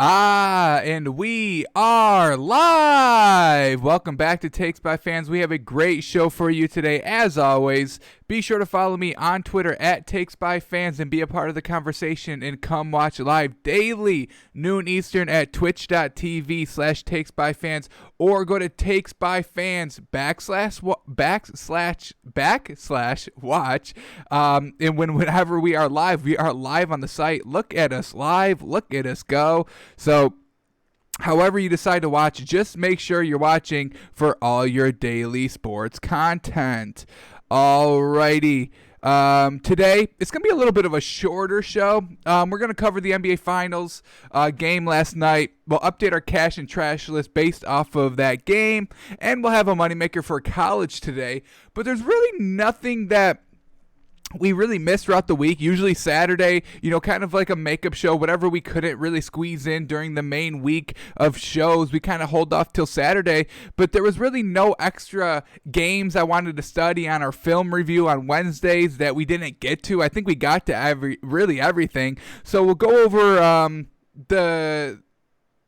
And we are live. Welcome back to Takes by Fans. We have a great show for you today, as always. Be sure to follow me on Twitter at Takes by Fans and be a part of the conversation and come watch live daily, noon Eastern at twitch.tv/takesbyfans or go to takesbyfans backslash watch. And whenever we are live on the site. Look at us live. Look at us go. So however you decide to watch, just make sure you're watching for all your daily sports content. Alrighty. Today, it's going to be a little bit of a shorter show. We're going to cover the NBA Finals game last night. We'll update our cash and trash list based off of that game. And we'll have a moneymaker for college today. But there's really nothing that we really missed throughout the week. Usually Saturday, kind of like a makeup show, whatever we couldn't really squeeze in during the main week of shows, we kind of hold off till Saturday. But there was really no extra games I wanted to study on our film review on Wednesdays that we didn't get to. I think we got to everything. So we'll go over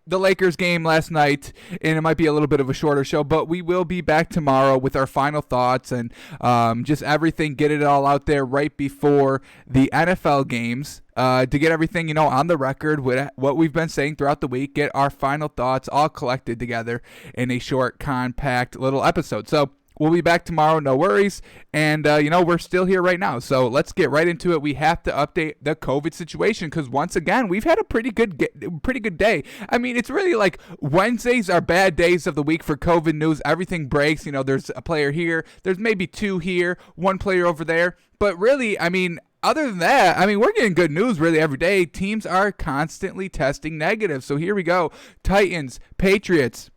the Lakers game last night, and it might be a little bit of a shorter show, but we will be back tomorrow with our final thoughts and just everything, get it all out there right before the NFL games to get everything, on the record with what we've been saying throughout the week, get our final thoughts all collected together in a short, compact little episode. So we'll be back tomorrow, no worries. And, we're still here right now. So let's get right into it. We have to update the COVID situation because, once again, we've had a pretty good day. I mean, it's really like Wednesdays are bad days of the week for COVID news. Everything breaks. There's a player here. There's maybe two here, one player over there. But really, other than that, we're getting good news really every day. Teams are constantly testing negative. So here we go. Titans, Patriots.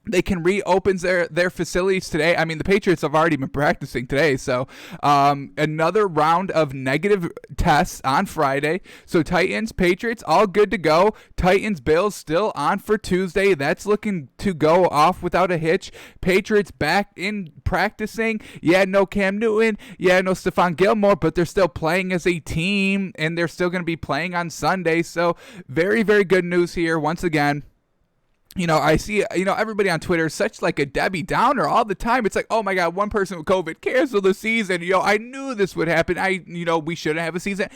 They can reopen their facilities today. The Patriots have already been practicing today. So another round of negative tests on Friday. So Titans, Patriots, all good to go. Titans, Bills still on for Tuesday. That's looking to go off without a hitch. Patriots back in practicing. Yeah, no Cam Newton. Yeah, no Stephon Gilmore, but they're still playing as a team, and they're still going to be playing on Sunday. So very, very good news here once again. I see, everybody on Twitter is such like a Debbie Downer all the time. It's like, oh my God, one person with COVID, cancel the season. I knew this would happen. We shouldn't have a season.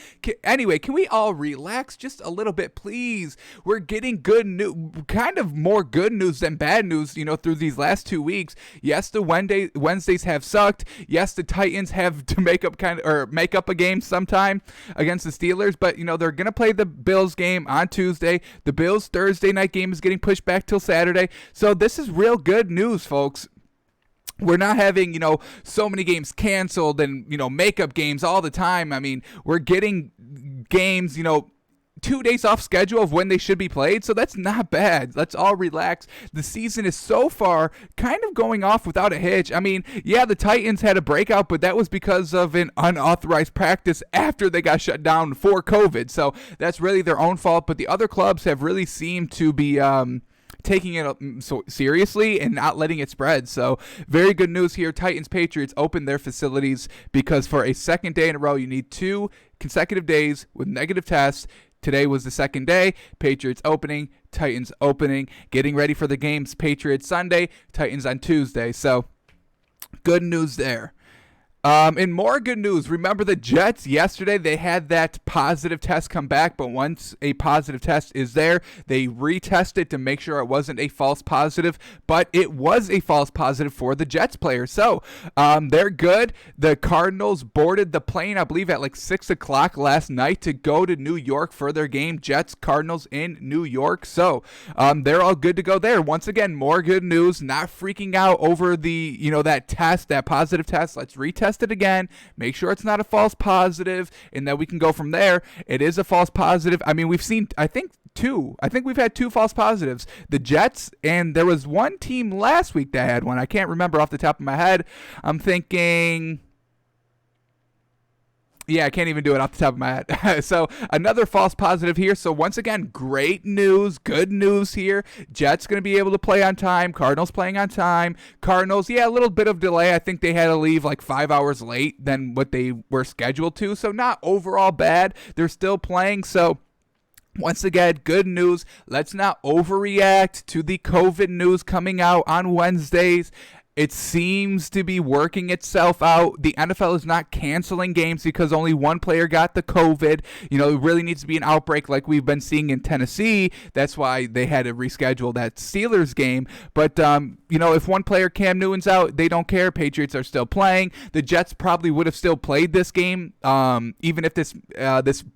Anyway, can we all relax just a little bit, please? We're getting good news, kind of more good news than bad news, through these last 2 weeks. Yes, the Wednesdays have sucked. Yes, the Titans have to make up a game sometime against the Steelers, but they're going to play the Bills game on Tuesday. The Bills Thursday night game is getting pushed back till Saturday. So this is real good news, folks. We're not having, so many games canceled and, makeup games all the time. We're getting games, 2 days off schedule of when they should be played, so that's not bad. Let's all relax. The season is so far kind of going off without a hitch. Yeah, the Titans had a breakout, but that was because of an unauthorized practice after they got shut down for COVID, so that's really their own fault. But the other clubs have really seemed to be taking it so seriously and not letting it spread. So very good news here. Titans, Patriots open their facilities because for a second day in a row, you need 2 consecutive days with negative tests. Today was the second day. Patriots opening, Titans opening, getting ready for the games. Patriots Sunday, Titans on Tuesday. So good news there. And more good news. Remember the Jets yesterday? They had that positive test come back, but once a positive test is there, they retest it to make sure it wasn't a false positive, but it was a false positive for the Jets player. So they're good. The Cardinals boarded the plane, I believe, at like 6 o'clock last night to go to New York for their game. Jets, Cardinals in New York. So they're all good to go there. Once again, more good news. Not freaking out over the, that test, that positive test. Let's retest it again, make sure it's not a false positive, and that we can go from there. It is a false positive. We've seen, I think we've had 2 false positives, the Jets, and there was one team last week that had one. I can't remember off the top of my head. I'm thinking Yeah, I can't even do it off the top of my head. So another false positive here. So once again, great news, good news here. Jets going to be able to play on time. Cardinals playing on time. Cardinals, yeah, a little bit of delay. I think they had to leave like 5 hours late than what they were scheduled to. So not overall bad. They're still playing. So Once again, good news. Let's not overreact to the COVID news coming out on Wednesdays. It seems to be working itself out. The NFL is not canceling games because only one player got the COVID. You know, it really needs to be an outbreak like we've been seeing in Tennessee. That's why they had to reschedule that Steelers game. But, you know, if one player, Cam Newton's out, they don't care. Patriots are still playing. The Jets probably would have still played this game, even if this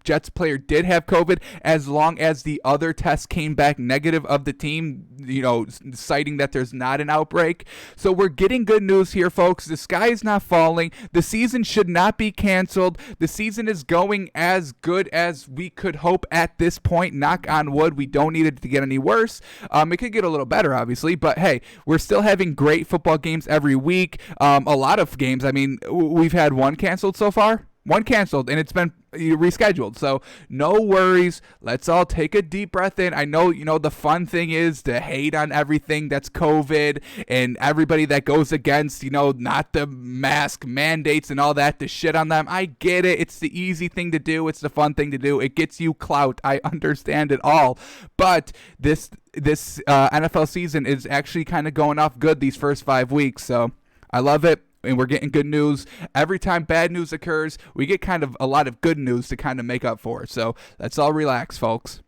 Jets player did have COVID, as long as the other test came back negative of the team, you know, citing that there's not an outbreak. So we're getting good news here, folks. The sky is not falling. The season should not be canceled. The season is going as good as we could hope at this point. Knock on wood. We don't need it to get any worse. It could get a little better, obviously, but hey, we're still having great football games every week. A lot of games. I mean, we've had one canceled so far. One canceled, and it's been rescheduled. So no worries. Let's all take a deep breath in. I know, you know, the fun thing is to hate on everything that's COVID and everybody that goes against, you know, not the mask mandates and all that, to shit on them. I get it. It's the easy thing to do. It's the fun thing to do. It gets you clout. I understand it all. But this NFL season is actually kind of going off good these first 5 weeks. So I love it. And we're getting good news. Every time bad news occurs, we get kind of a lot of good news to kind of make up for it. So let's all relax, folks.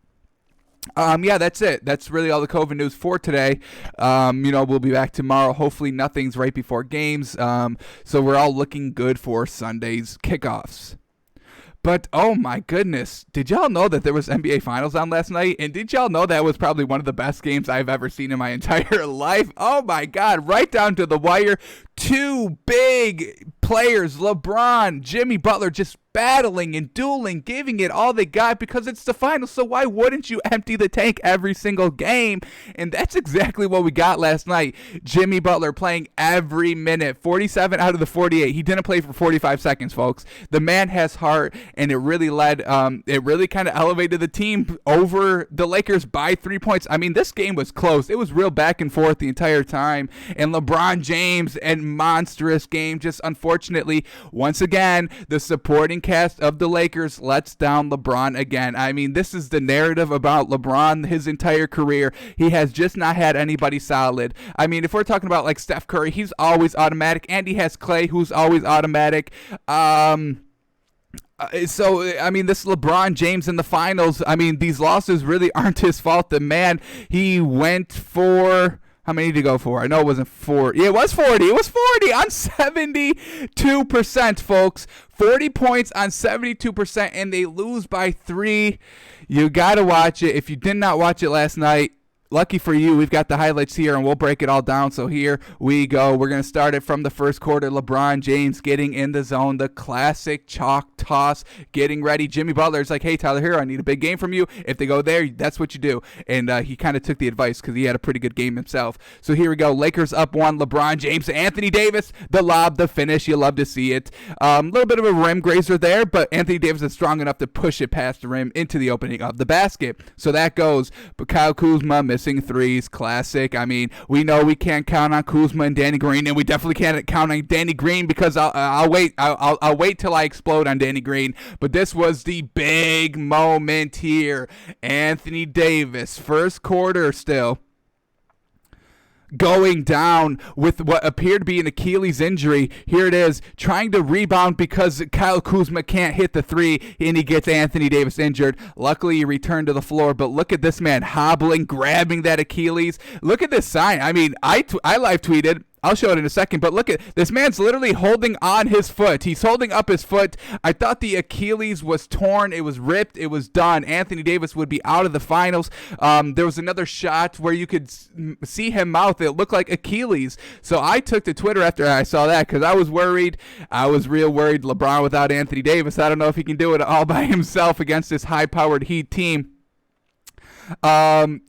Yeah, that's it. That's really all the COVID news for today. You know, we'll be back tomorrow. Hopefully nothing's right before games. So we're all looking good for Sunday's kickoffs. But, oh my goodness, did y'all know that there was NBA Finals on last night? And did y'all know that was probably one of the best games I've ever seen in my entire life? Oh my God, right down to the wire. Two big players, LeBron, Jimmy Butler, just battling and dueling, giving it all they got because it's the finals. So why wouldn't you empty the tank every single game? And that's exactly what we got last night. Jimmy Butler playing every minute, 47 out of the 48. He didn't play for 45 seconds, folks. The man has heart, and it really it really kind of elevated the team over the Lakers by 3 points. I mean, this game was close. It was real back and forth the entire time. And LeBron James, and monstrous game. Just unfortunately, once again, the supporting cast of the Lakers lets down LeBron again. I mean, this is the narrative about LeBron his entire career. He has just not had anybody solid. I mean, if we're talking about like Steph Curry, he's always automatic, and he has Clay, who's always automatic. So, I mean, this LeBron James in the finals, I mean, these losses really aren't his fault. The man, he went for... How many did he go for? I know it wasn't 40. Yeah, it was 40. It was 40 on 72%, folks. 40 points on 72%, and they lose by 3. You got to watch it. If you did not watch it last night, lucky for you, we've got the highlights here, and we'll break it all down. So here we go. We're going to start it from the first quarter. LeBron James getting in the zone, the classic chalk toss, getting ready. Jimmy Butler's like, hey, Tyler Hero, I need a big game from you. If they go there, that's what you do. And he kind of took the advice because he had a pretty good game himself. So here we go. Lakers up 1. LeBron James, Anthony Davis, the lob, the finish. You love to see it. A little bit of a rim grazer there, but Anthony Davis is strong enough to push it past the rim into the opening of the basket. So that goes. But Kyle Kuzma missing threes, classic. I mean, we know we can't count on Kuzma and Danny Green, and we definitely can't count on Danny Green because I'll wait till I explode on Danny Green. But this was the big moment here. Anthony Davis, first quarter still, going down with what appeared to be an Achilles injury. Here it is, trying to rebound because Kyle Kuzma can't hit the 3, and he gets Anthony Davis injured. Luckily, he returned to the floor, but look at this man hobbling, grabbing that Achilles. Look at this sign. I mean, I live tweeted. I'll show it in a second, but look at this man's literally holding on his foot. He's holding up his foot. I thought the Achilles was torn. It was ripped. It was done. Anthony Davis would be out of the finals. There was another shot where you could see him mouth. It looked like Achilles. So I took to Twitter after I saw that because I was worried. I was real worried. LeBron without Anthony Davis. I don't know if he can do it all by himself against this high-powered Heat team. He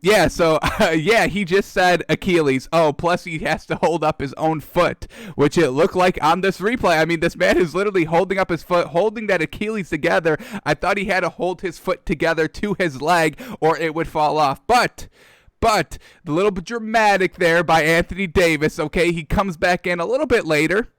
just said Achilles. Oh, plus he has to hold up his own foot, which it looked like on this replay. I mean, this man is literally holding up his foot, holding that Achilles together. I thought he had to hold his foot together to his leg or it would fall off. But the little bit dramatic there by Anthony Davis. Okay, he comes back in a little bit later.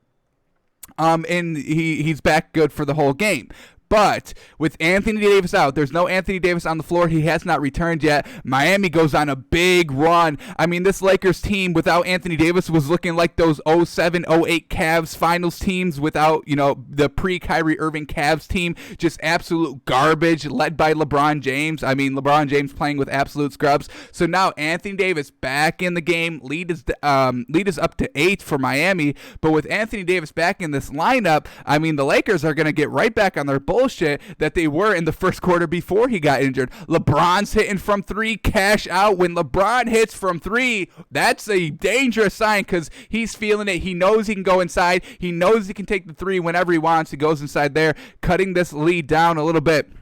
And he's back good for the whole game. But with Anthony Davis out, there's no Anthony Davis on the floor. He has not returned yet. Miami goes on a big run. I mean, this Lakers team without Anthony Davis was looking like those 07-08 Cavs finals teams without, the pre-Kyrie Irving Cavs team. Just absolute garbage led by LeBron James. I mean, LeBron James playing with absolute scrubs. So now Anthony Davis back in the game. Lead is up to 8 for Miami. But with Anthony Davis back in this lineup, I mean, the Lakers are going to get right back on their bullshit that they were in the first quarter before he got injured. LeBron's hitting from 3, cash out. When LeBron hits from 3, that's a dangerous sign because he's feeling it. He knows he can go inside. He knows he can take the 3 whenever he wants. He goes inside there, cutting this lead down a little bit.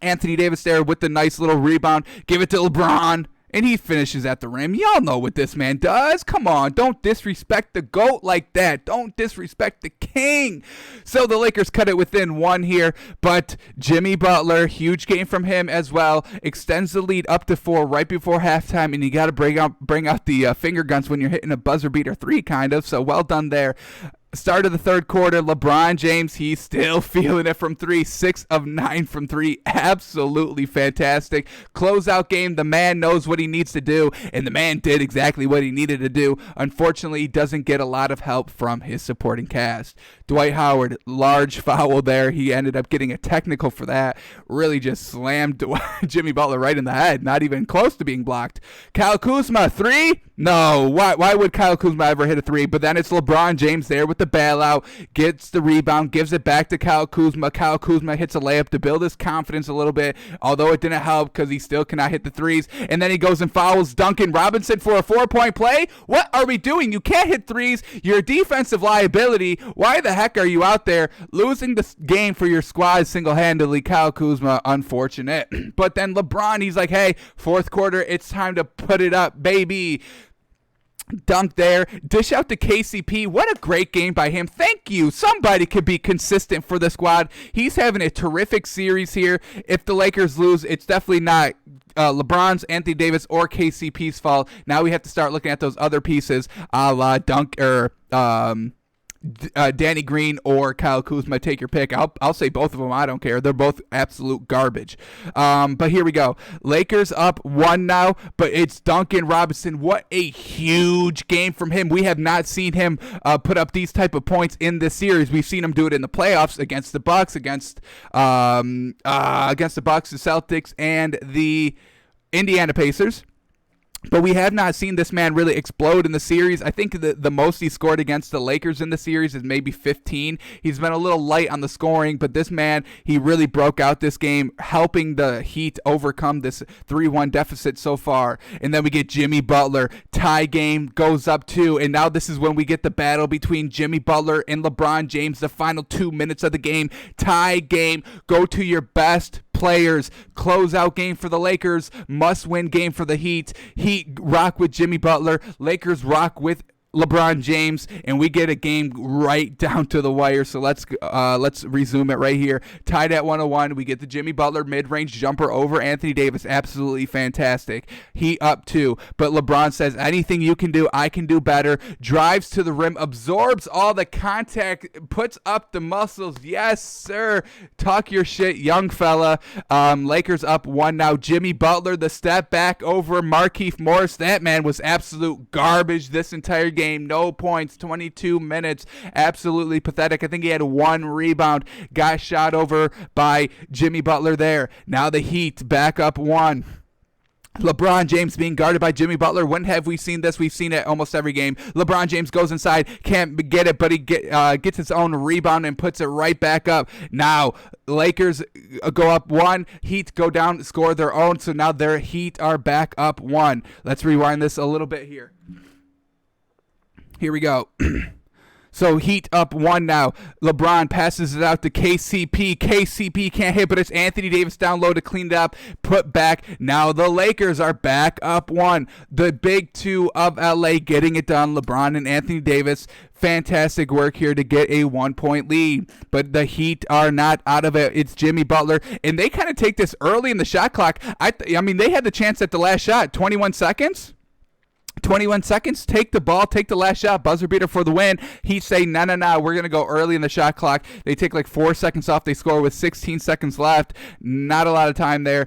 Anthony Davis there with the nice little rebound. Give it to LeBron. And he finishes at the rim. Y'all know what this man does. Come on, don't disrespect the GOAT like that. Don't disrespect the king. So the Lakers cut it within 1 here, but Jimmy Butler, huge game from him as well, extends the lead up to 4 right before halftime, and you got to bring out the finger guns when you're hitting a buzzer beater 3, kind of. So well done there. Start of the third quarter, LeBron James, he's still feeling it from 3, 6 of 9 from 3. Absolutely fantastic. Closeout game, the man knows what he needs to do, and the man did exactly what he needed to do. Unfortunately, he doesn't get a lot of help from his supporting cast. Dwight Howard, large foul there. He ended up getting a technical for that. Really just slammed Jimmy Butler right in the head, not even close to being blocked. Kyle Kuzma, 3? No, why would Kyle Kuzma ever hit a 3? But then it's LeBron James there with the bailout, gets the rebound, gives it back to Kyle Kuzma. Kyle Kuzma hits a layup to build his confidence a little bit, although it didn't help because he still cannot hit the 3s. And then he goes and fouls Duncan Robinson for a 4-point play. What are we doing? You can't hit 3s. You're a defensive liability. Why the heck are you out there losing the game for your squad single-handedly? Kyle Kuzma, unfortunate. But then LeBron, he's like, hey, fourth quarter, it's time to put it up, baby. Dunk there, dish out to KCP. What a great game by him. Thank you. Somebody could be consistent for the squad. He's having a terrific series here. If the Lakers lose, it's definitely not LeBron's, Anthony Davis, or KCP's fault. Now we have to start looking at those other pieces, a la Dunk or Danny Green or Kyle Kuzma. Take your pick. I'll say both of them. I don't care. They're both absolute garbage. But here we go. Lakers up 1 now, but it's Duncan Robinson. What a huge game from him. We have not seen him put up these type of points in this series. We've seen him do it in the playoffs against the Bucks, against the Bucks, the Celtics, and the Indiana Pacers. But we have not seen this man really explode in the series. I think the most he scored against the Lakers in the series is maybe 15. He's been a little light on the scoring, but this man, he really broke out this game, helping the Heat overcome this 3-1 deficit so far. And then we get Jimmy Butler. Tie game goes up 2, and now this is when we get the battle between Jimmy Butler and LeBron James, the final 2 minutes of the game. Tie game. Go to your best players. Closeout game for the Lakers. Must-win game for the Heat. Heat rock with Jimmy Butler. Lakers rock with LeBron James, and we get a game right down to the wire. So let's resume it right here. Tied at 101. We get the Jimmy Butler mid-range jumper over Anthony Davis. Absolutely fantastic. He up 2, but LeBron says, anything you can do, I can do better. Drives to the rim, absorbs all the contact, puts up the muscles. Yes, sir. Talk your shit, young fella. Lakers up 1 now. Jimmy Butler, the step back over Markieff Morris. That man was absolute garbage this entire game. No points, 22 minutes. Absolutely pathetic. I think he had 1 rebound. Got shot over by Jimmy Butler there. Now the Heat back up 1. LeBron James being guarded by Jimmy Butler. When have we seen this? We've seen it almost every game. LeBron James goes inside, can't get it, but he gets his own rebound and puts it right back up. Now, Lakers go up 1. Heat go down, score their own, so now their Heat are back up 1. Let's rewind this a little bit here. Here we go. So Heat up 1 now. LeBron passes it out to KCP. KCP can't hit, but it's Anthony Davis down low to clean it up. Put back. Now the Lakers are back up 1. The big 2 of LA getting it done. LeBron and Anthony Davis. Fantastic work here to get a 1-point lead. But the Heat are not out of it. It's Jimmy Butler. And they kind of take this early in the shot clock. I mean, they had the chance at the last shot. 21 seconds. 21 seconds, take the ball, take the last shot, buzzer beater for the win. Heat say, no, we're going to go early in the shot clock. They take like 4 seconds off. They score with 16 seconds left. Not a lot of time there.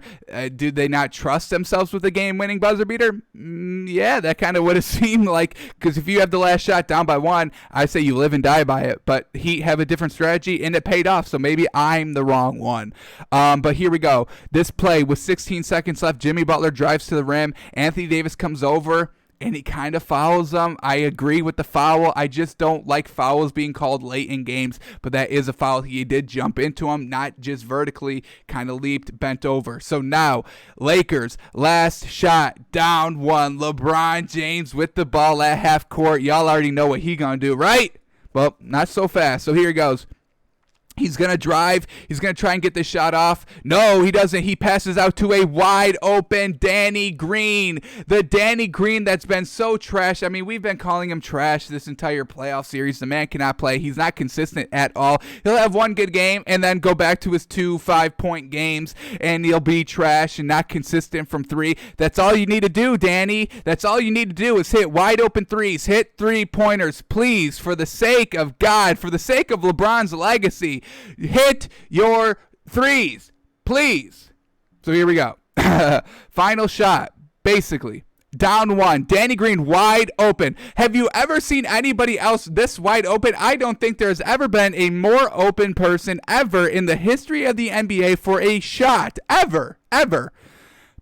Did they not trust themselves with the game-winning buzzer beater? Yeah, that kind of would have seemed like, because if you have the last shot down by 1, I say you live and die by it. But Heat have a different strategy, and it paid off, so maybe I'm the wrong one. But here we go. This play with 16 seconds left, Jimmy Butler drives to the rim. Anthony Davis comes over, and he kind of fouls them. I agree with the foul. I just don't like fouls being called late in games, but that is a foul. He did jump into him, not just vertically, kind of leaped, bent over. So now, Lakers, last shot, down 1. LeBron James with the ball at half court. Y'all already know what he gonna do, right? Well, not so fast. So here he goes. He's going to drive. He's going to try and get this shot off. No, he doesn't. He passes out to a wide open Danny Green. The Danny Green that's been so trash. I mean, we've been calling him trash this entire playoff series. The man cannot play. He's not consistent at all. He'll have one good game and then go back to his 2 5-point games, and he'll be trash and not consistent from 3. That's all you need to do, Danny. That's all you need to do is hit wide open threes. Hit 3-pointers, please, for the sake of God, for the sake of LeBron's legacy. Hit your threes, please. So here we go. Final shot, basically. Down 1. Danny Green wide open. Have you ever seen anybody else this wide open? I don't think there's ever been a more open person ever in the history of the NBA for a shot. Ever.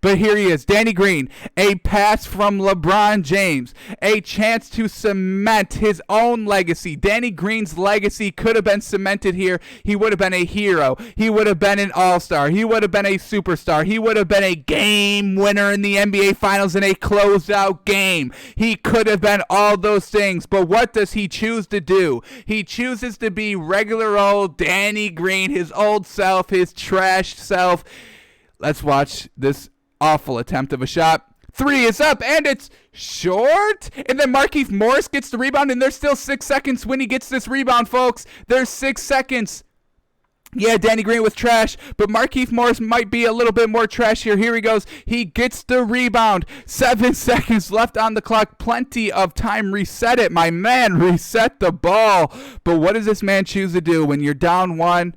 But here he is, Danny Green, a pass from LeBron James, a chance to cement his own legacy. Danny Green's legacy could have been cemented here. He would have been a hero. He would have been an all-star. He would have been a superstar. He would have been a game winner in the NBA Finals in a closeout game. He could have been all those things, but what does he choose to do? He chooses to be regular old Danny Green, his old self, his trash self. Let's watch this awful attempt of a shot. 3 is up, and it's short. And then Markieff Morris gets the rebound, and there's still 6 seconds when he gets this rebound, folks. There's 6 seconds. Yeah, Danny Green was trash, but Markieff Morris might be a little bit more trash here. Here he goes. He gets the rebound. 7 seconds left on the clock. Plenty of time. Reset it, my man. Reset the ball. But what does this man choose to do when you're down 1?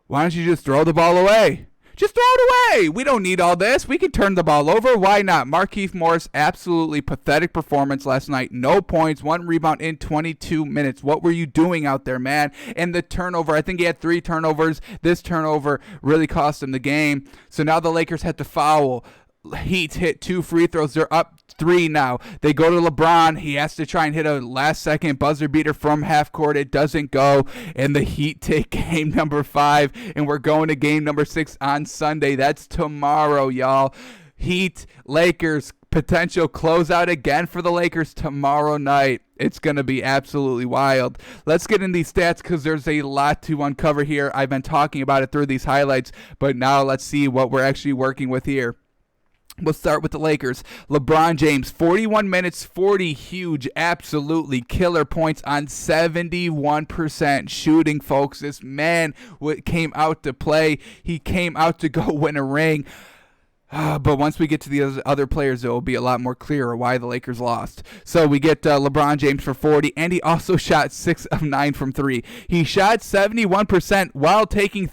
Why don't you just throw the ball away? Just throw it away. We don't need all this. We can turn the ball over. Why not? Markieff Morris, absolutely pathetic performance last night. No points, 1 rebound in 22 minutes. What were you doing out there, man? And the turnover, I think he had 3 turnovers. This turnover really cost him the game. So now the Lakers had to foul. Heat hit 2 free throws. They're up 3 now. They go to LeBron. He has to try and hit a last-second buzzer beater from half court. It doesn't go, and the Heat take game number 5, and we're going to game number 6 on Sunday. That's tomorrow, y'all. Heat, Lakers, potential closeout again for the Lakers tomorrow night. It's going to be absolutely wild. Let's get in these stats because there's a lot to uncover here. I've been talking about it through these highlights, but now let's see what we're actually working with here. We'll start with the Lakers. LeBron James, 41 minutes, 40 huge, absolutely killer points on 71% shooting, folks. This man came out to play. He came out to go win a ring. But once we get to the other players, it will be a lot more clear why the Lakers lost. So we get LeBron James for 40, and he also shot 6 of 9 from 3. He shot 71% while taking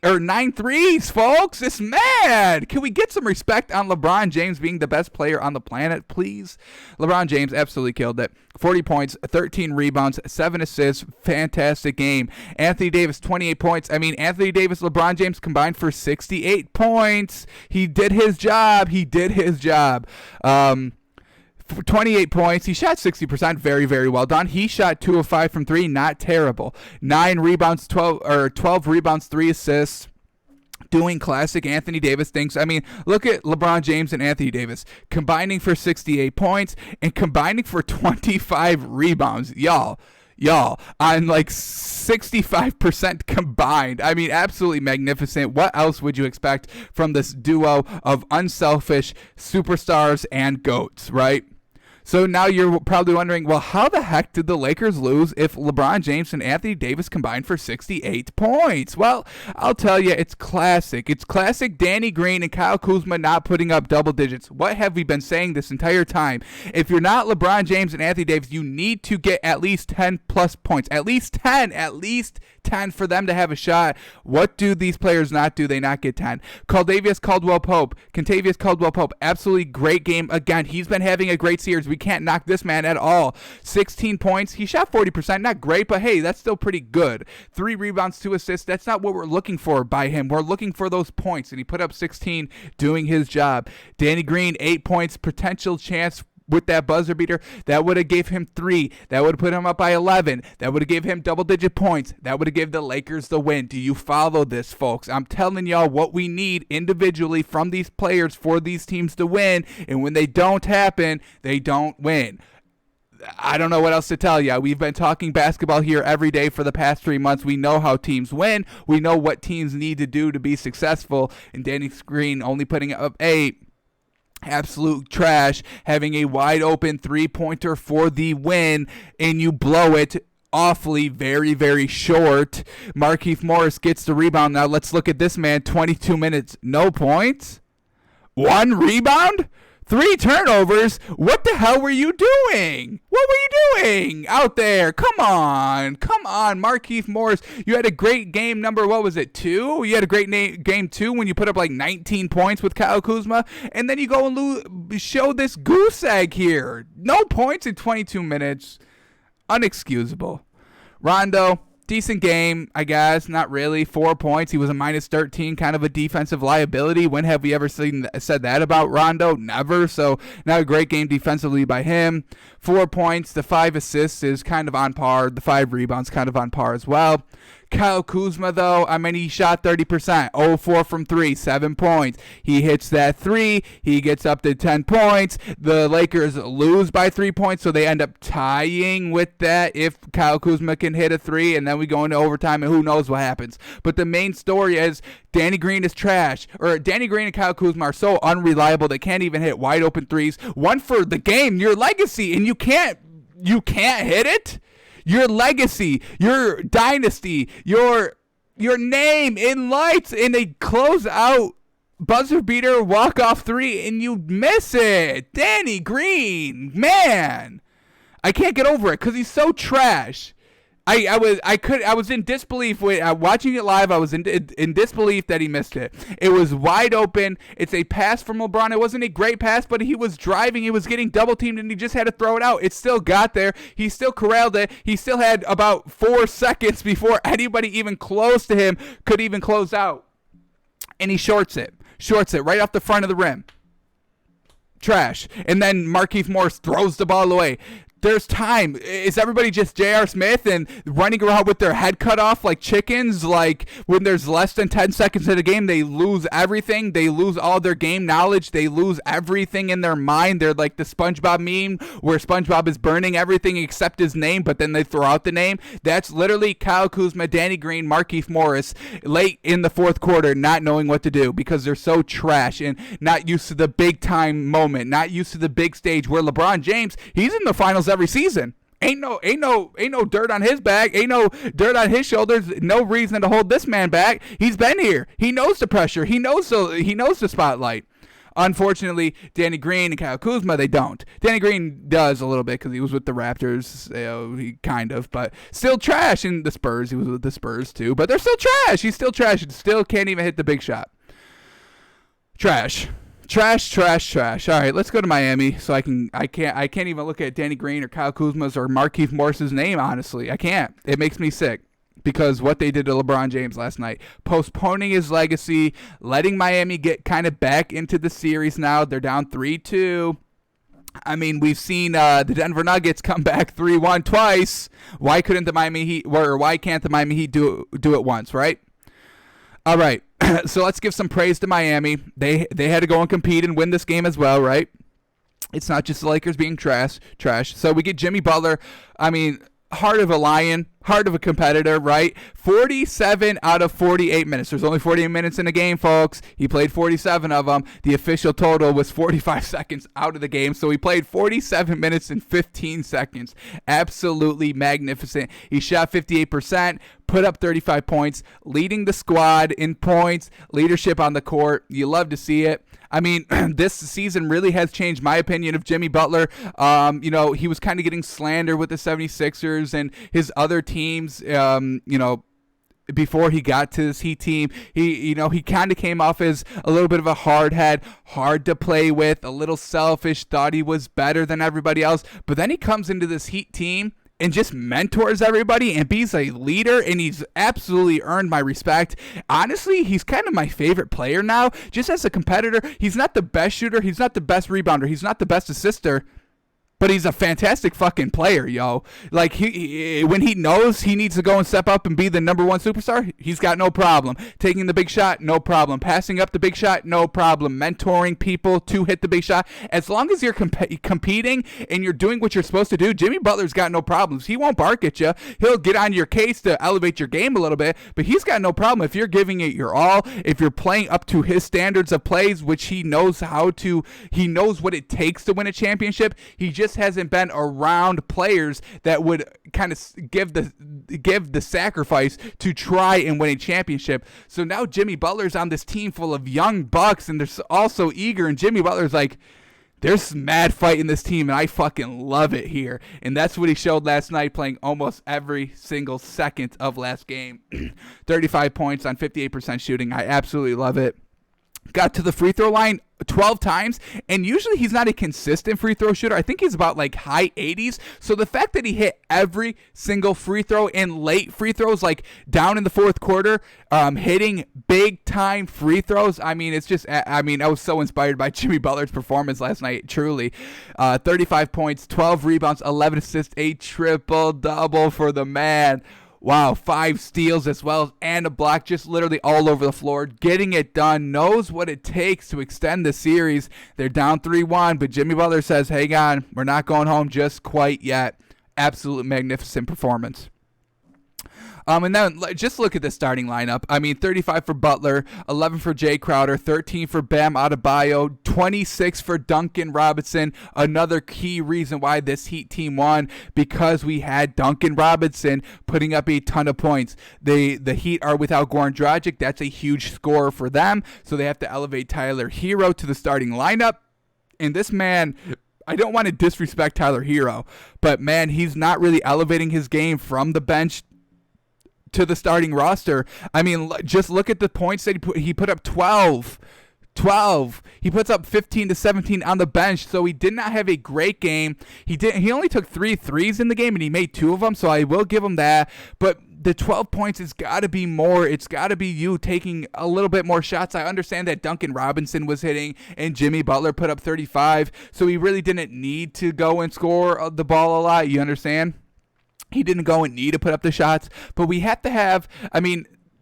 9 threes, folks. This man! Can we get some respect on LeBron James being the best player on the planet, please? LeBron James absolutely killed it. 40 points, 13 rebounds, 7 assists. Fantastic game. Anthony Davis, 28 points. Anthony Davis, LeBron James combined for 68 points. He did his job. 28 points. He shot 60%. Very, very well done. He shot 2 of 5 from 3. Not terrible. 9 rebounds, 12 rebounds, 3 assists. Doing classic Anthony Davis things. Look at LeBron James and Anthony Davis combining for 68 points and combining for 25 rebounds. Y'all, on like 65% combined. Absolutely magnificent. What else would you expect from this duo of unselfish superstars and GOATs, right? So now you're probably wondering, well, how the heck did the Lakers lose if LeBron James and Anthony Davis combined for 68 points? Well, I'll tell you, it's classic. It's classic Danny Green and Kyle Kuzma not putting up double digits. What have we been saying this entire time? If you're not LeBron James and Anthony Davis, you need to get at least 10 plus points. At least 10 for them to have a shot. What do these players not do? They not get 10. Kentavious Caldwell-Pope, absolutely great game. Again, he's been having a great series. We can't knock this man at all. 16 points. He shot 40%. Not great, but hey, that's still pretty good. 3 rebounds, 2 assists. That's not what we're looking for by him. We're looking for those points, and he put up 16 doing his job. Danny Green, 8 points, potential chance with that buzzer beater. That would have gave him 3. That would have put him up by 11. That would have gave him double-digit points. That would have given the Lakers the win. Do you follow this, folks? I'm telling y'all what we need individually from these players for these teams to win, and when they don't happen, they don't win. I don't know what else to tell you. We've been talking basketball here every day for the past 3 months. We know how teams win. We know what teams need to do to be successful, and Danny Green only putting up 8. Absolute trash, having a wide open 3-pointer for the win, and you blow it awfully, very, very short. Markieff Morris gets the rebound. Now let's look at this man. 22 minutes, no points, 1 rebound, 3 turnovers. What the hell were you doing? What were you doing out there? Come on, Markieff Morris. You had a great game number, what was it, 2? You had a great game 2 when you put up like 19 points with Kyle Kuzma, and then you go and show this goose egg here. No points in 22 minutes. Unexcusable. Rondo, decent game, I guess. Not really. 4 points. He was a minus 13, kind of a defensive liability. When have we ever said that about Rondo? Never. So not a great game defensively by him. 4 points. The 5 assists is kind of on par. The 5 rebounds kind of on par as well. Kyle Kuzma, though, I mean, he shot 30%, 0-4 from 3, 7 points. He hits that 3. He gets up to 10 points. The Lakers lose by 3 points, so they end up tying with that if Kyle Kuzma can hit a 3, and then we go into overtime, and who knows what happens. But the main story is Danny Green is trash, or Danny Green and Kyle Kuzma are so unreliable they can't even hit wide open 3s. One for the game, your legacy, and you can't hit it? Your legacy, your dynasty, your name in lights in a close-out buzzer beater walk-off 3, and you miss it. Danny Green, man. I can't get over it because he's so trash. I was in disbelief watching it live. I was in disbelief that he missed it. It was wide open. It's a pass from LeBron. It wasn't a great pass, but he was driving. He was getting double teamed, and he just had to throw it out. It still got there. He still corralled it. He still had about 4 seconds before anybody even close to him could even close out, and he shorts it right off the front of the rim. Trash. And then Markieff Morris throws the ball away. There's time. Is everybody just J.R. Smith and running around with their head cut off like chickens? Like when there's less than 10 seconds in a game, they lose everything. They lose all their game knowledge. They lose everything in their mind. They're like the SpongeBob meme where SpongeBob is burning everything except his name, but then they throw out the name. That's literally Kyle Kuzma, Danny Green, Markieff Morris late in the fourth quarter not knowing what to do because they're so trash and not used to the big time moment, not used to the big stage where LeBron James, he's in the finals every season. Ain't no dirt on his back. Ain't no dirt on his shoulders. No reason to hold this man back. He's been here. He knows the pressure. He knows the spotlight. Unfortunately, Danny Green and Kyle Kuzma, they don't. Danny Green does a little bit because he was with the Raptors, he kind of, but still trash. In the Spurs, he was with the Spurs too, but they're still trash. He's still trash. He still can't even hit the big shot. Trash. All right, let's go to Miami. So I can't even look at Danny Green or Kyle Kuzma's or Markieff Morris's name. Honestly, I can't. It makes me sick because what they did to LeBron James last night, postponing his legacy, letting Miami get kind of back into the series. Now they're down 3-2. I mean, we've seen the Denver Nuggets come back 3-1 twice. Why can't the Miami Heat do it once, right? All right, so let's give some praise to Miami. They had to go and compete and win this game as well, right? It's not just the Lakers being trash. So we get Jimmy Butler. I mean, heart of a lion, heart of a competitor, right? 47 out of 48 minutes. There's only 48 minutes in a game, folks. He played 47 of them. The official total was 45 seconds out of the game. So he played 47 minutes and 15 seconds. Absolutely magnificent. He shot 58%, put up 35 points, leading the squad in points, leadership on the court. You love to see it. I mean, this season really has changed my opinion of Jimmy Butler. He was kind of getting slander with the 76ers and his other teams, before he got to this Heat team. He kind of came off as a little bit of a hard head, hard to play with, a little selfish, thought he was better than everybody else. But then he comes into this Heat team and just mentors everybody and be's a leader, and he's absolutely earned my respect. Honestly, he's kind of my favorite player now, just as a competitor. He's not the best shooter, he's not the best rebounder, he's not the best assister, but he's a fantastic fucking player, yo. Like, he when he knows he needs to go and step up and be the number one superstar, he's got no problem. Taking the big shot, no problem. Passing up the big shot, no problem. Mentoring people to hit the big shot. As long as you're competing and you're doing what you're supposed to do, Jimmy Butler's got no problems. He won't bark at you. He'll get on your case to elevate your game a little bit, but he's got no problem if you're giving it your all, if you're playing up to his standards of plays, which he knows he knows what it takes to win a championship. He just hasn't been around players that would kind of give the sacrifice to try and win a championship. So now Jimmy Butler's on this team full of young bucks, and they're also eager, and Jimmy Butler's like, there's mad fight in this team, and I fucking love it here. And that's what he showed last night, playing almost every single second of last game. 35 points on 58% shooting. I absolutely love it. Got to the free throw line 12 times, and usually he's not a consistent free throw shooter. I think he's about like high 80s. So the fact that he hit every single free throw and late free throws, like down in the fourth quarter, hitting big time free throws. I mean, I was so inspired by Jimmy Butler's performance last night, truly. 35 points, 12 rebounds, 11 assists, a triple double for the man. Wow, 5 steals as well, and a block, just literally all over the floor, getting it done, knows what it takes to extend the series. They're down 3-1, but Jimmy Butler says, hang on, we're not going home just quite yet. Absolute magnificent performance. And then just look at the starting lineup. I mean, 35 for Butler, 11 for Jay Crowder, 13 for Bam Adebayo, 26 for Duncan Robinson. Another key reason why this Heat team won, because we had Duncan Robinson putting up a ton of points. The Heat are without Goran Dragic. That's a huge score for them, so they have to elevate Tyler Hero to the starting lineup. And this man, I don't want to disrespect Tyler Hero, but man, he's not really elevating his game from the bench to the starting roster. I mean, just look at the points that he put up. 12. He puts up 15 to 17 on the bench, so he did not have a great game. He only took 3 threes in the game, and he made 2 of them, so I will give him that. But the 12 points has got to be more. It's got to be you taking a little bit more shots. I understand that Duncan Robinson was hitting, and Jimmy Butler put up 35, so he really didn't need to go and score the ball a lot. You understand? He didn't go and need to put up the shots, but we have to have,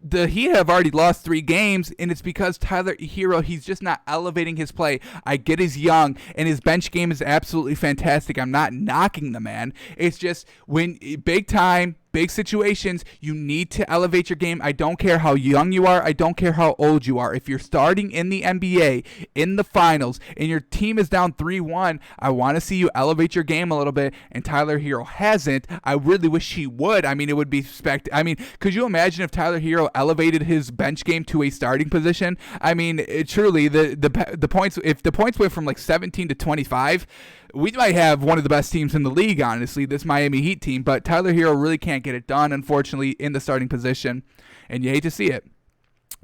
the Heat have already lost 3 games, and it's because Tyler Hero, he's just not elevating his play. I get he's young, and his bench game is absolutely fantastic. I'm not knocking the man. It's just when big time, big situations, you need to elevate your game. I don't care how young you are. I don't care how old you are. If you're starting in the NBA, in the finals, and your team is down 3-1, I want to see you elevate your game a little bit, and Tyler Hero hasn't. I really wish he would. I mean, it would be could you imagine if Tyler Hero elevated his bench game to a starting position? I mean, truly, the points, if the points went from like 17 to 25, we might have one of the best teams in the league, honestly, this Miami Heat team. But Tyler Hero really can't get it done, unfortunately, in the starting position, and you hate to see it.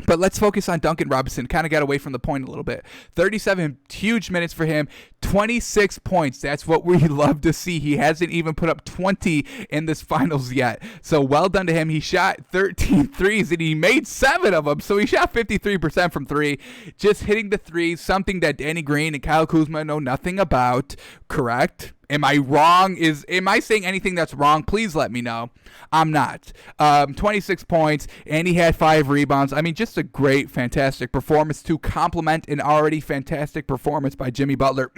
But let's focus on Duncan Robinson. Kind of got away from the point a little bit. 37 huge minutes for him. 26 points. That's what we love to see. He hasn't even put up 20 in this finals yet. So well done to him. He shot 13 threes, and he made 7 of them. So he shot 53% from 3. Just hitting the threes, something that Danny Green and Kyle Kuzma know nothing about. Correct? Am I wrong? Am I saying anything that's wrong? Please let me know. I'm not. 26 points, and he had 5 rebounds. I mean, just a great, fantastic performance to complement an already fantastic performance by Jimmy Butler.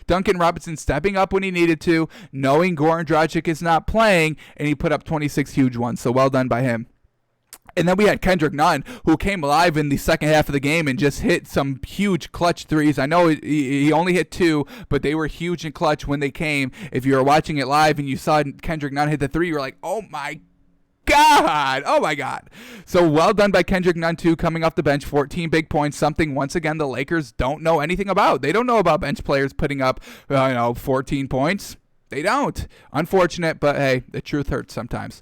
Duncan Robinson stepping up when he needed to, knowing Goran Dragic is not playing, and he put up 26 huge ones. So well done by him. And then we had Kendrick Nunn, who came alive in the second half of the game and just hit some huge clutch threes. I know he only hit 2, but they were huge and clutch when they came. If you were watching it live and you saw Kendrick Nunn hit the 3, you were like, oh my God. Oh my God. So well done by Kendrick Nunn, too, coming off the bench, 14 big points, something, once again, the Lakers don't know anything about. They don't know about bench players putting up, 14 points. They don't. Unfortunate, but hey, the truth hurts sometimes.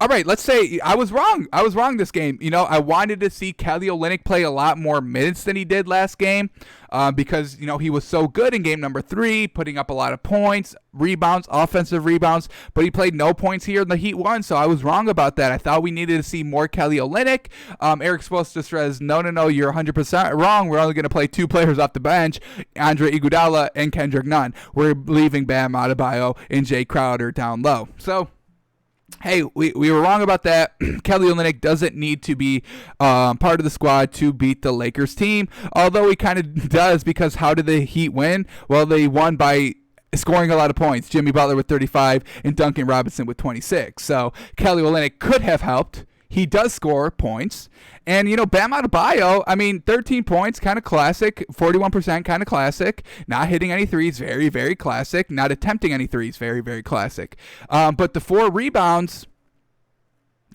All right, let's say I was wrong. I was wrong this game. I wanted to see Kelly Olynyk play a lot more minutes than he did last game because, he was so good in game number 3, putting up a lot of points, rebounds, offensive rebounds, but he played no points here in the Heat won, so I was wrong about that. I thought we needed to see more Kelly Olynyk. Eric Spoelstra says, no, you're 100% wrong. We're only going to play 2 players off the bench, Andre Iguodala and Kendrick Nunn. We're leaving Bam Adebayo and Jay Crowder down low. So, hey, we were wrong about that. Kelly Olynyk doesn't need to be part of the squad to beat the Lakers team, although he kind of does, because how did the Heat win? Well, they won by scoring a lot of points. Jimmy Butler with 35 and Duncan Robinson with 26. So Kelly Olynyk could have helped. He does score points. And, Bam Adebayo, 13 points, kind of classic. 41%, kind of classic. Not hitting any threes, very, very classic. Not attempting any threes, very, very classic. But the 4 rebounds,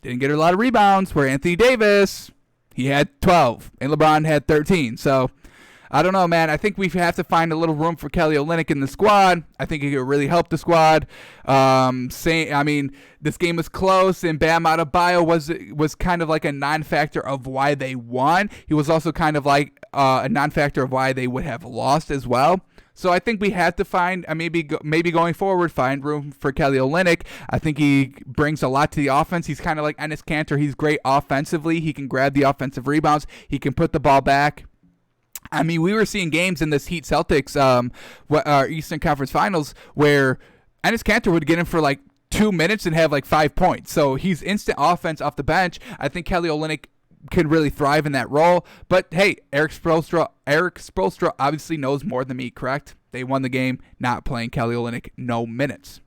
didn't get a lot of rebounds, where Anthony Davis, he had 12, and LeBron had 13. So, I don't know, man. I think we have to find a little room for Kelly Olynyk in the squad. I think it could really help the squad. This game was close, and Bam Adebayo was kind of like a non-factor of why they won. He was also kind of like a non-factor of why they would have lost as well. So I think we have to find, maybe going forward, find room for Kelly Olynyk. I think he brings a lot to the offense. He's kind of like Enes Kanter. He's great offensively. He can grab the offensive rebounds. He can put the ball back. We were seeing games in this Heat Celtics Eastern Conference Finals where Enes Kanter would get in for like 2 minutes and have like 5 points. So he's instant offense off the bench. I think Kelly Olynyk can really thrive in that role. But hey, Eric Spoelstra obviously knows more than me, correct? They won the game not playing Kelly Olynyk, no minutes.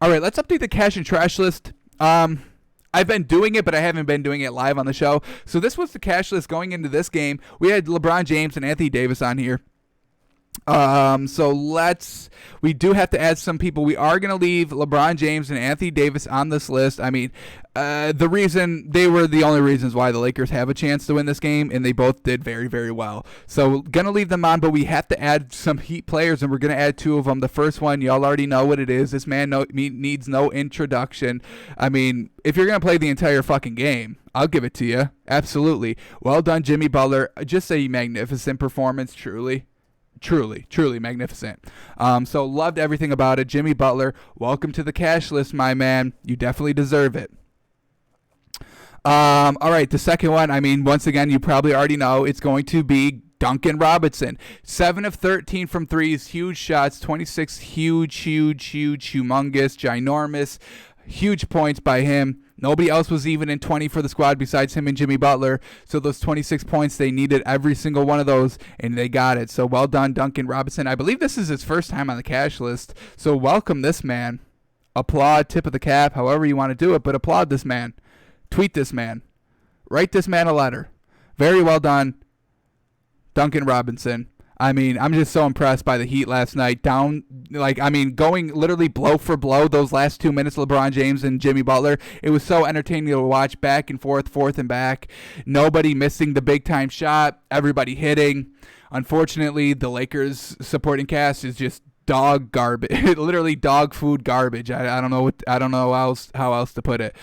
All right, let's update the cash and trash list. I've been doing it, but I haven't been doing it live on the show. So this was the cash list going into this game. We had LeBron James and Anthony Davis on here. We do have to add some people. We are going to leave LeBron James and Anthony Davis on this list. They were the only reasons why the Lakers have a chance to win this game, and they both did very, very well. So going to leave them on, but we have to add some Heat players, and we're going to add 2 of them. The first one, y'all already know what it is. This man needs no introduction. If you're going to play the entire fucking game, I'll give it to you. Absolutely. Well done, Jimmy Butler. Just a magnificent performance, truly. Truly magnificent. So loved everything about it. Jimmy Butler, welcome to the cash list, my man. You definitely deserve it. All right, the second one, once again, you probably already know it's going to be Duncan Robinson. 7 of 13 from threes, huge shots, 26 huge, humongous, ginormous, huge points by him. Nobody else was even in 20 for the squad besides him and Jimmy Butler. So those 26 points, they needed every single one of those, and they got it. So well done, Duncan Robinson. I believe this is his first time on the cash list. So welcome this man. Applaud, tip of the cap, however you want to do it, but applaud this man. Tweet this man. Write this man a letter. Very well done, Duncan Robinson. I'm just so impressed by the Heat last night. Going literally blow for blow those last 2 minutes, LeBron James and Jimmy Butler. It was so entertaining to watch, back and forth and back. Nobody missing the big-time shot. Everybody hitting. Unfortunately, the Lakers supporting cast is just dog garbage, literally dog food garbage. I don't know how else to put it.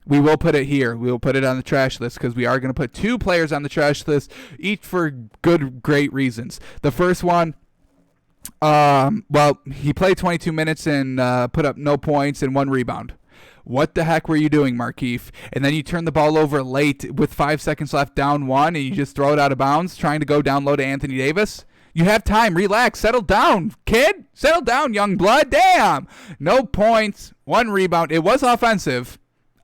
We will put it here. We will put it on the trash list because we are going to put 2 players on the trash list, each for great reasons. The first one, he played 22 minutes and put up no points and 1 rebound. What the heck were you doing, Markieff? And then you turn the ball over late with 5 seconds left, down 1, and you just throw it out of bounds, trying to go down low to Anthony Davis. You have time. Relax. Settle down, kid. Settle down, young blood. Damn. No points. 1 rebound. It was offensive.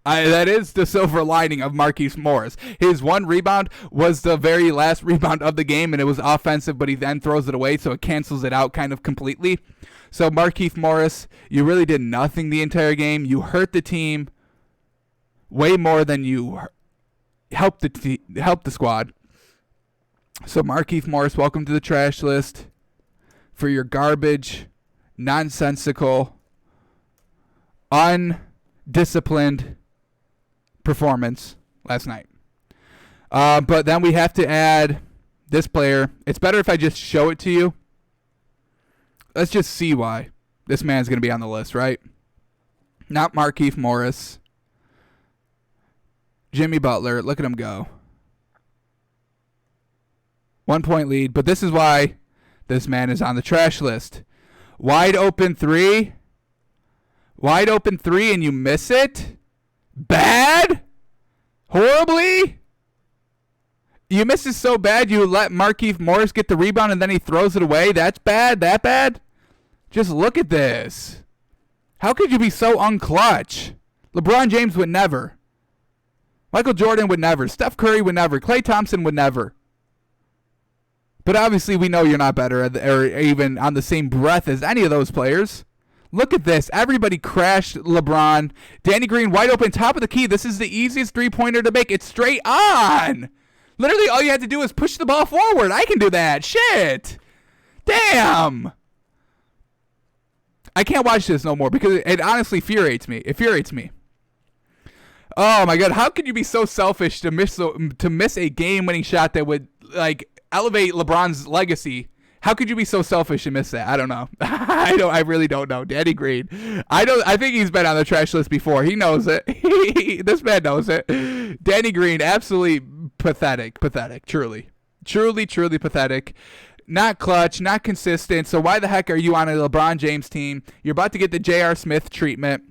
That is the silver lining of Markieff Morris. His 1 rebound was the very last rebound of the game, and it was offensive, but he then throws it away, so it cancels it out kind of completely. So Markieff Morris, you really did nothing the entire game. You hurt the team way more than you helped the squad. So Markieff Morris, welcome to the trash list for your garbage, nonsensical, undisciplined performance last night. But then we have to add this player. It's better if I just show it to you. Let's just see why this man's going to be on the list, right? Not Markieff Morris. Jimmy Butler. Look at him go. 1 point lead. But this is why this man is on the trash list. Wide open 3. Wide open 3 and you miss it? Bad? Horribly? You miss it so bad you let Markieff Morris get the rebound and then he throws it away? That's bad? That bad? Just look at this. How could you be so unclutch? LeBron James would never. Michael Jordan would never. Steph Curry would never. Klay Thompson would never. But obviously we know you're not better or even on the same breath as any of those players. Look at this. Everybody crashed LeBron. Danny Green wide open, top of the key. This is the easiest three-pointer to make. It's straight on. Literally all you had to do is push the ball forward. I can do that. Shit. Damn. I can't watch this no more because it honestly infuriates me. It infuriates me. Oh my God. How could you be so selfish to miss a game-winning shot that would elevate LeBron's legacy? How could you be so selfish and miss that? I don't know. I really don't know. Danny Green. I think he's been on the trash list before. He knows it. This man knows it. Danny Green, absolutely pathetic. Pathetic. Truly pathetic. Not clutch, not consistent. So why the heck are you on a LeBron James team? You're about to get the J.R. Smith treatment.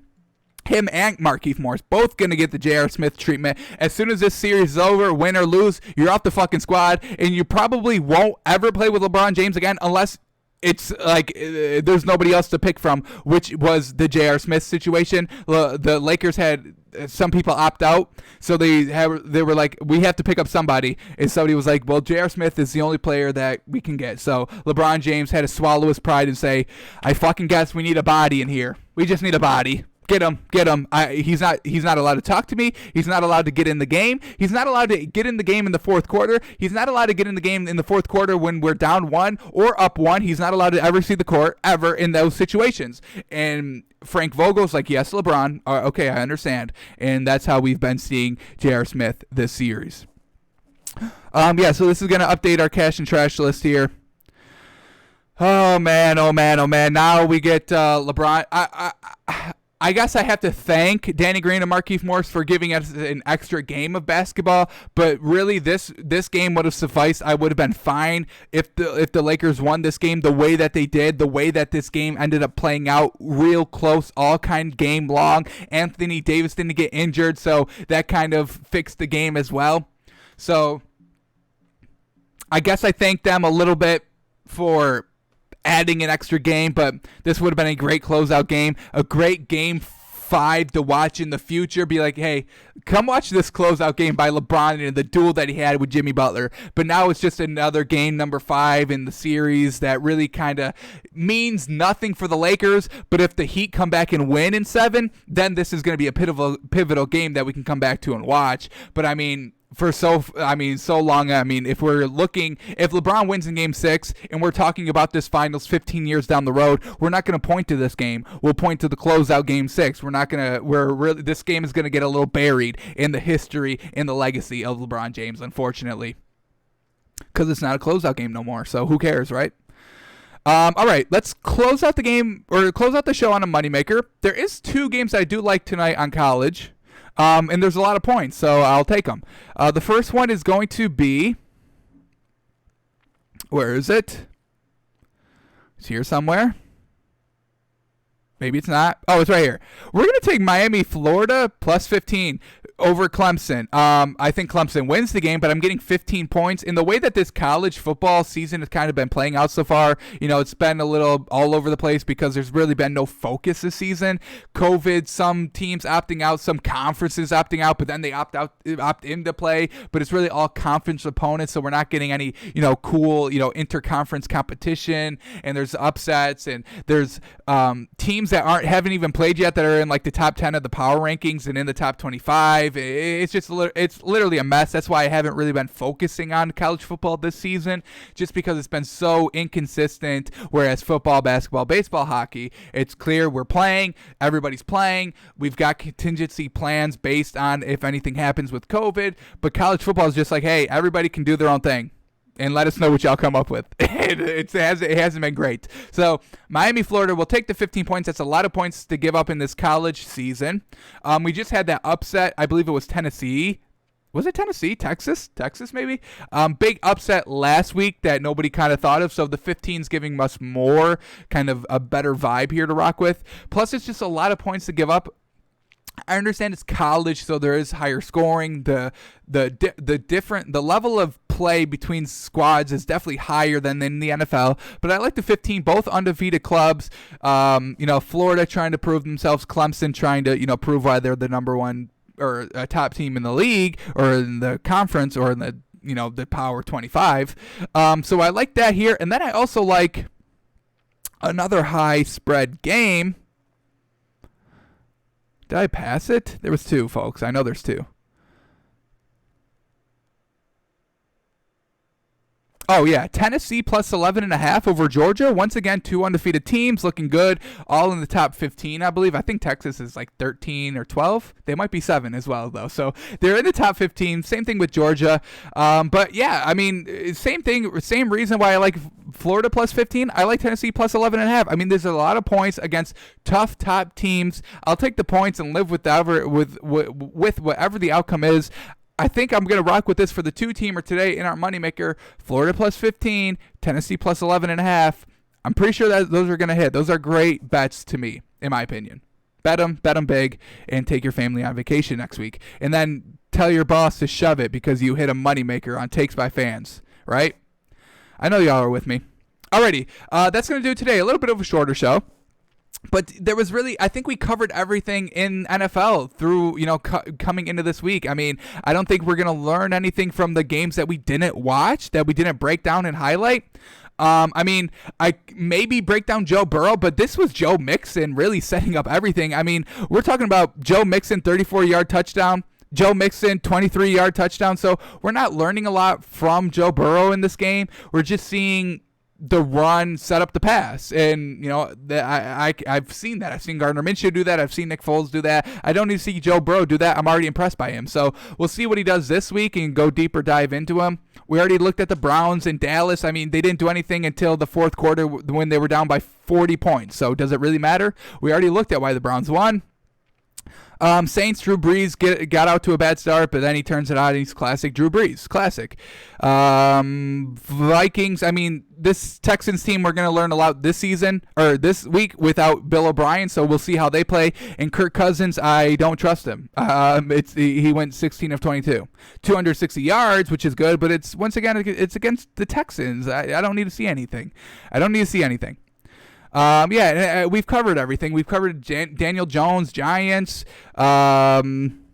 Him and Markieff Morris both going to get the J.R. Smith treatment. As soon as this series is over, win or lose, you're off the fucking squad, and you probably won't ever play with LeBron James again unless it's like there's nobody else to pick from, which was the J.R. Smith situation. The Lakers had some people opt out, so they were like, we have to pick up somebody, and somebody was like, well, J.R. Smith is the only player that we can get. So LeBron James had to swallow his pride and say, I fucking guess we need a body in here. We just need a body. Get him. He's not allowed to talk to me. He's not allowed to get in the game. He's not allowed to get in the game in the fourth quarter. He's not allowed to get in the game in the fourth quarter when we're down 1 or up 1. He's not allowed to ever see the court ever in those situations. And Frank Vogel's like, yes, LeBron. Okay, I understand. And that's how we've been seeing J.R. Smith this series. So this is going to update our cash and trash list here. Oh, man. Now we get LeBron. I guess I have to thank Danny Green and Markieff Morris for giving us an extra game of basketball, but really this game would have sufficed. I would have been fine if the Lakers won this game the way that they did, the way that this game ended up playing out, real close, all kind game long. Anthony Davis didn't get injured, so that kind of fixed the game as well. So I guess I thank them a little bit for adding an extra game, but this would have been a great closeout game, a great game 5 to watch in the future. Be like, hey, come watch this closeout game by LeBron and the duel that he had with Jimmy Butler. But now it's just another game, number 5 in the series that really kind of means nothing for the Lakers. But if the Heat come back and win in 7, then this is going to be a pivotal game that we can come back to and watch. But I mean, so long. If LeBron wins in game 6 and we're talking about this finals 15 years down the road, we're not going to point to this game. We'll point to the closeout game 6. This game is going to get a little buried in the history and the legacy of LeBron James, unfortunately, because it's not a closeout game no more. So who cares, right? All right, let's close out the game or close out the show on a moneymaker. There is 2 games I do like tonight on college. And there's a lot of points, so I'll take them. The first one is going to be, where is it? It's here somewhere. Maybe it's not. Oh, it's right here. We're going to take Miami, Florida, plus 15 over Clemson. I think Clemson wins the game, but I'm getting 15 points. In the way that this college football season has kind of been playing out so far, it's been a little all over the place because there's really been no focus this season. COVID, some teams opting out, some conferences opting out, but then they opt in to play. But it's really all conference opponents, so we're not getting any, cool, interconference competition. And there's upsets, and there's teams that haven't even played yet that are in like the top 10 of the power rankings and in the top 25. It's literally a mess. That's why I haven't really been focusing on college football this season, just because it's been so inconsistent. Whereas football, basketball, baseball, hockey, it's clear we're playing, everybody's playing, we've got contingency plans based on if anything happens with COVID. But college football is just like, hey, everybody can do their own thing. And let us know what y'all come up with. It hasn't been great. So Miami, Florida will take the 15 points. That's a lot of points to give up in this college season. We just had that upset. I believe it was Tennessee. Was it Tennessee? Texas maybe? Big upset last week that nobody kind of thought of. So the 15's giving us more kind of a better vibe here to rock with. Plus, it's just a lot of points to give up. I understand it's college, so there is higher scoring. The level of play between squads is definitely higher than in the NFL. But I like the 15, both undefeated clubs. Florida trying to prove themselves, Clemson trying to prove why they're the number one or a top team in the league or in the conference or in the the Power 25. So I like that here, and then I also like another high spread game. Did I pass it? There was two, folks. I know there's two. Oh, yeah. Tennessee plus 11.5 over Georgia. Once again, two undefeated teams looking good. All in the top 15, I believe. I think Texas is like 13 or 12. They might be 7 as well, though. So they're in the top 15. Same thing with Georgia. But, yeah, I mean, same thing. Same reason why I like Florida plus 15. I like Tennessee plus 11.5. I mean, there's a lot of points against tough top teams. I'll take the points and live with whatever the outcome is. I think I'm going to rock with this for the two-teamer today in our moneymaker. Florida plus 15, Tennessee plus 11.5. I'm pretty sure that those are going to hit. Those are great bets to me, in my opinion. Bet them big, and take your family on vacation next week. And then tell your boss to shove it because you hit a moneymaker on Takes by Fans, right? I know y'all are with me. Alrighty, that's going to do it today. A little bit of a shorter show. But there was really, I think we covered everything in NFL through, coming into this week. I mean, I don't think we're going to learn anything from the games that we didn't watch, that we didn't break down and highlight. I maybe break down Joe Burrow, but this was Joe Mixon really setting up everything. I mean, we're talking about Joe Mixon, 34-yard touchdown. Joe Mixon, 23-yard touchdown. So we're not learning a lot from Joe Burrow in this game. We're just seeing the run set up the pass, and I've seen that. I've seen Gardner Minshew do that. I've seen Nick Foles do that. I don't need to see Joe Burrow do that. I'm already impressed by him. So we'll see what he does this week and go deeper dive into him. We already looked at the Browns in Dallas. I mean, they didn't do anything until the fourth quarter when they were down by 40 points. So does it really matter? We already looked at why the Browns won. Saints, Drew Brees got out to a bad start, but then he turns it out and he's classic Drew Brees. Classic. Vikings, I mean, this Texans team, we're going to learn a lot this season, or this week, without Bill O'Brien, so we'll see how they play. And Kirk Cousins, I don't trust him. He went 16 of 22. 260 yards, which is good, but it's against the Texans. I don't need to see anything. We've covered everything. We've covered Daniel Jones, Giants. Carson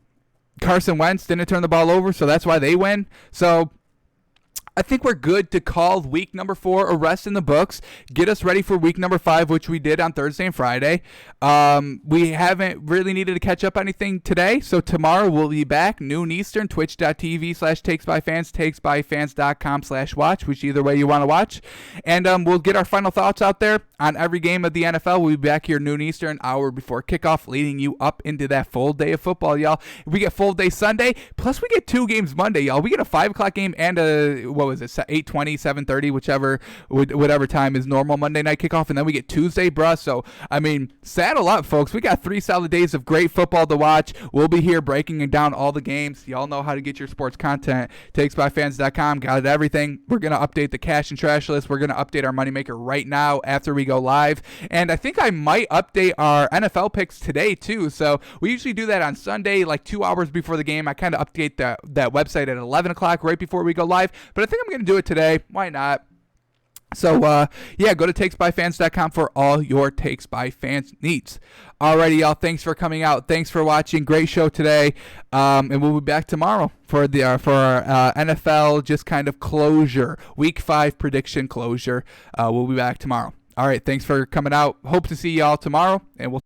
Wentz didn't turn the ball over, so that's why they win. So I think we're good to call week number 4 a rest in the books. Get us ready for week number 5, which we did on Thursday and Friday. We haven't really needed to catch up anything today, so tomorrow we'll be back, noon Eastern, twitch.tv/takesbyfans, takesbyfans.com/watch, which either way you want to watch. And we'll get our final thoughts out there on every game of the NFL. We'll be back here noon Eastern, hour before kickoff, leading you up into that full day of football, y'all. We get full day Sunday, plus we get 2 games Monday, y'all. We get a 5 o'clock game and a what was it, 8:20, 7:30, whatever time is normal Monday night kickoff, and then we get Tuesday, bruh. So, I mean, saddle up, folks. We got 3 solid days of great football to watch. We'll be here breaking down all the games. Y'all know how to get your sports content. TakesByFans.com, got everything. We're going to update the cash and trash list. We're going to update our moneymaker right now after we go live. And I think I might update our NFL picks today, too. So we usually do that on Sunday, like 2 hours before the game. I kind of update that website at 11 o'clock right before we go live. But I think I'm going to do it today. Why not? So, yeah, go to TakesByFans.com for all your Takes by Fans needs. Alrighty, y'all. Thanks for coming out. Thanks for watching. Great show today. And we'll be back tomorrow for our NFL just kind of closure, Week 5 prediction closure. We'll be back tomorrow. All right, thanks for coming out. Hope to see y'all tomorrow, and we'll